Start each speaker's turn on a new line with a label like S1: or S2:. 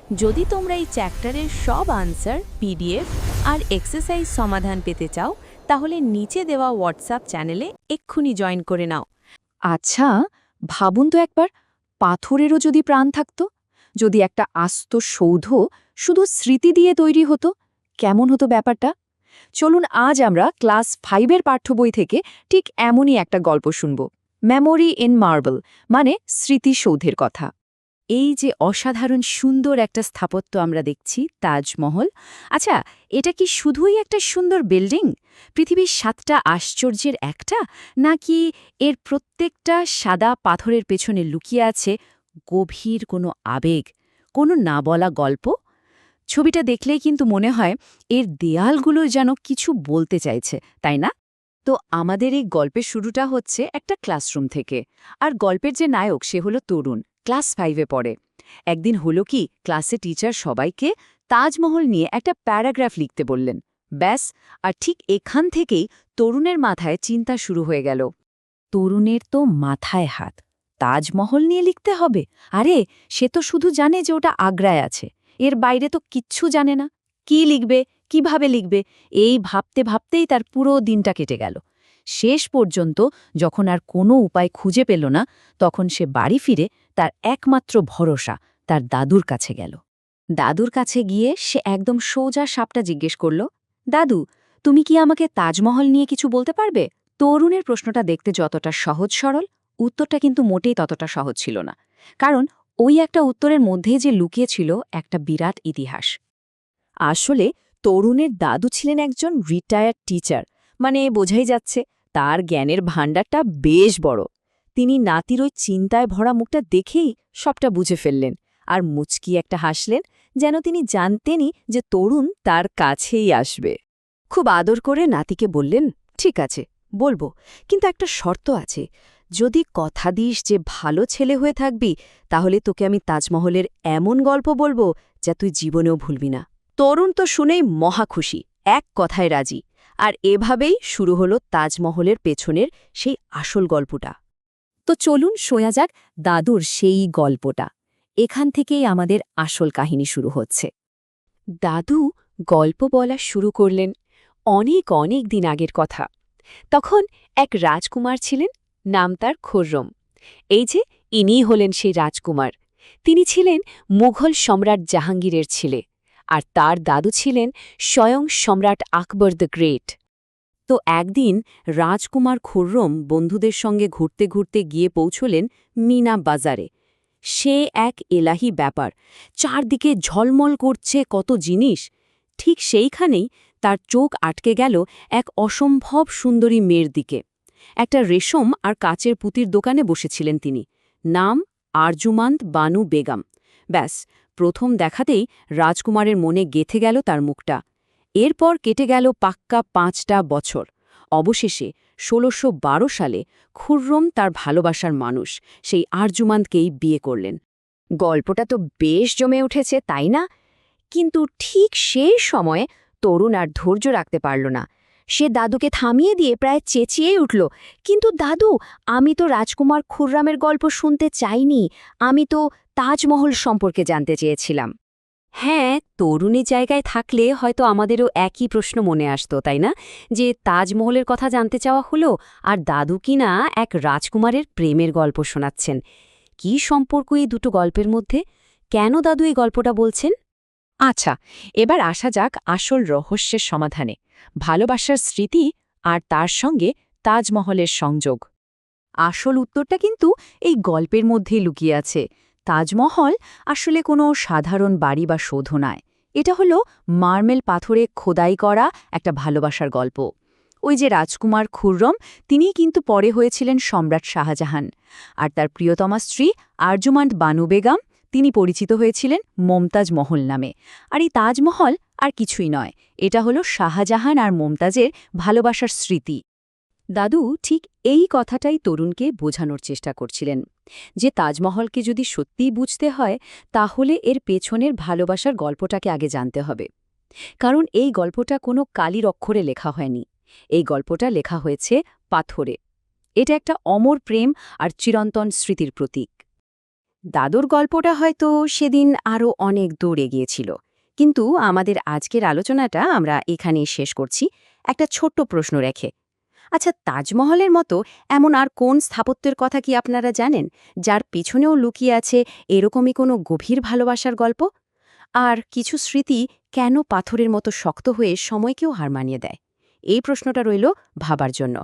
S1: যদি তোমরা এই চ্যাপ্টারের সব আনসার পিডিএফ আর এক্সারসাইজ সমাধান পেতে চাও তাহলে নিচে দেওয়া হোয়াটসঅ্যাপ চ্যানেলে এক্ষুনি জয়েন করে নাও।
S2: আচ্ছা, ভাবুন তো একবার, পাথরেরও যদি প্রাণ থাকত, যদি একটা আস্ত সৌধ শুধু স্মৃতি দিয়ে তৈরি হতো, কেমন হতো ব্যাপারটা? চলুন আজ আমরা ক্লাস 5-এর পাঠ্য বই থেকে ঠিক এমনই একটা গল্প শুনব। মেমোরি ইন মার্বেল, মানে স্মৃতিসৌধের কথা। এই যে অসাধারণ সুন্দর একটা স্থাপত্য আমরা দেখছি, তাজমহল। আচ্ছা, এটা কি শুধুই একটা সুন্দর বিল্ডিং, পৃথিবীর 7টা আশ্চর্যের একটা, নাকি এর প্রত্যেকটা সাদা পাথরের পেছনে লুকিয়ে আছে গভীর কোনো আবেগ, কোনো না বলা গল্প? ছবিটা দেখলেই কিন্তু মনে হয় এর দেয়ালগুলো যেন কিছু বলতে চাইছে, তাই না? তো আমাদের এই গল্পের শুরুটা হচ্ছে একটা ক্লাসরুম থেকে। আর গল্পের যে নায়ক সে হলো তরুণ, ক্লাস 5-এ পড়ে। একদিন হলো কি, ক্লাসে টিচার সবাইকে তাজমহল নিয়ে একটা প্যারাগ্রাফ লিখতে বললেন। ব্যাস, আর ঠিক এখান থেকেই তরুণের মাথায় চিন্তা শুরু হয়ে গেল। তরুণের তো মাথায় হাত, তাজমহল নিয়ে লিখতে হবে? আরে, সে তো শুধু জানে যে ওটা আগ্রায় আছে, এর বাইরে তো কিচ্ছু জানে না। কি লিখবে, কিভাবে লিখবে, এই ভাবতে ভাবতেই তার পুরো দিনটা কেটে গেল। শেষ পর্যন্ত যখন আর কোনো উপায় খুঁজে পেল না, তখন সে বাড়ি ফিরে তার একমাত্র ভরসা তার দাদুর কাছে গেল। দাদুর কাছে গিয়ে সে একদম সোজা সাপটা জিজ্ঞেস করল, দাদু, তুমি কি আমাকে তাজমহল নিয়ে কিছু বলতে পারবে? তরুণের প্রশ্নটা দেখতে যতটা সহজ সরল, উত্তরটা কিন্তু মোটেই ততটা সহজ ছিল না। কারণ ওই একটা উত্তরের মধ্যেই যে লুকিয়ে ছিল একটা বিরাট ইতিহাস। আসলে তরুণের দাদু ছিলেন একজন রিটায়ার্ড টিচার, মানে বোঝাই যাচ্ছে তার জ্ঞানের ভাণ্ডারটা বেশ বড়। তিনি নাতির ওই চিন্তায় ভরা মুখটা দেখেই সবটা বুঝে ফেললেন, আর মুচকি একটা হাসলেন, যেন তিনি জানতেনই যে তরুণ তার কাছেই আসবে। খুব আদর করে নাতিকে বললেন, ঠিক আছে, বলবো, কিন্তু একটা শর্ত আছে। যদি কথা দিস যে ভালো ছেলে হয়ে থাকবি, তাহলে তোকে আমি তাজমহলের এমন গল্প বলবো যা তুই জীবনেও ভুলবি না। তরুণ তো শুনেই মহা খুশি, এক কথায় রাজি। আর এভাবেই শুরু হলো তাজমহলের পেছনের সেই আসল গল্পটা। তো চলুন শোয়া যাক দাদুর সেই গল্পটা। এখান থেকেই আমাদের আসল কাহিনী শুরু হচ্ছে। দাদু গল্প বলা শুরু করলেন অনেক অনেক দিন আগের কথা। তখন এক রাজকুমার ছিলেন, নাম তার খুররম। এই যে ইনিই হলেন সেই রাজকুমার। তিনি ছিলেন মুঘল সম্রাট জাহাঙ্গীরের ছেলে, আর তার দাদু ছিলেন স্বয়ং সম্রাট আকবর দ্য গ্রেট। তো একদিন রাজকুমার খুররম বন্ধুদের সঙ্গে ঘুরতে ঘুরতে গিয়ে পৌঁছলেন মিনা বাজারে। সে এক এলাহি ব্যাপার, চারদিকে ঝলমল করছে কত জিনিস। ঠিক সেইখানেই তার চোখ আটকে গেল এক অসম্ভব সুন্দরী মেয়ের দিকে। একটা রেশম আর কাচের পুঁতির দোকানে বসেছিলেন তিনি। নাম আরজুমান্দ বানু বেগম। ব্যাস, প্রথম দেখাতেই রাজকুমারের মনে গেঁথে গেল তার মুখটা। এরপর কেটে গেল পাক্কা 5টা বছর। অবশেষে ১৬১২ সালে খুররম তার ভালোবাসার মানুষ সেই আরজুমান্দকেই বিয়ে করলেন। গল্পটা তো বেশ জমে উঠেছে, তাই না? কিন্তু ঠিক সেই সময়ে তরুণ আর ধৈর্য রাখতে পারল না। সে দাদুকে থামিয়ে দিয়ে প্রায় চেঁচিয়েই উঠল, কিন্তু দাদু, আমি তো রাজকুমার খুররামের গল্প শুনতে চাইনি, আমি তো তাজমহল সম্পর্কে জানতে চেয়েছিলাম। হ্যাঁ, তরুণী জায়গায় থাকলে হয়তো আমাদেরও একই প্রশ্ন মনে আসতো, তাই না? যে তাজমহলের কথা জানতে চাওয়া হলো, আর দাদু কিনা এক রাজকুমারের প্রেমের গল্প শোনাচ্ছেন। কি সম্পর্ক এই দুটো গল্পের মধ্যে? কেন দাদু এই গল্পটা বলছেন? আচ্ছা, এবার আসা যাক আসল রহস্যের সমাধানে, ভালোবাসার স্মৃতি আর তার সঙ্গে তাজমহলের সংযোগ। আসল উত্তরটা কিন্তু এই গল্পের মধ্যেই লুকিয়ে আছে। তাজমহল আসলে কোনো সাধারণ বাড়ি বা সৌধ নয়। এটা হলো মার্বেল পাথরে খোদাই করা একটা ভালোবাসার গল্প। ওই যে রাজকুমার খুররম, তিনিই কিন্তু পরে হয়েছিলেন সম্রাট শাহজাহান। আর তার প্রিয়তমা স্ত্রী আরজুমান্দ বানু বেগম, তিনি পরিচিত হয়েছিলেন মমতাজ মহল নামে। আর এই তাজমহল আর কিছুই নয়, এটা হলো শাহজাহান আর মমতাজের ভালোবাসার স্মৃতি। দাদু ঠিক এই কথাটাই তরুণকে বোঝানোর চেষ্টা করছিলেন, যে তাজমহলকে যদি সত্যিই বুঝতে হয়, তাহলে এর পেছনের ভালোবাসার গল্পটাকে আগে জানতে হবে। কারণ এই গল্পটা কোনো কালির অক্ষরে লেখা হয়নি, এই গল্পটা লেখা হয়েছে পাথরে। এটা একটা অমর প্রেম আর চিরন্তন স্মৃতির প্রতীক।
S3: দাদুর গল্পটা হয়তো সেদিন আরও অনেক দূর এগিয়েছিল, কিন্তু আমাদের আজকের আলোচনাটা আমরা এখানেই শেষ করছি একটা ছোট্ট প্রশ্ন রেখে। আচ্ছা, তাজমহলের মতো এমন আর কোন স্থাপত্যের কথা কি আপনারা জানেন, যার পিছনেও লুকিয়ে আছে এরকমই কোনো গভীর ভালোবাসার গল্প? আর কিছু স্মৃতি কেন পাথরের মতো শক্ত হয়ে সময়কেও হার মানিয়ে দেয়? এই প্রশ্নটা রইল ভাবার জন্য।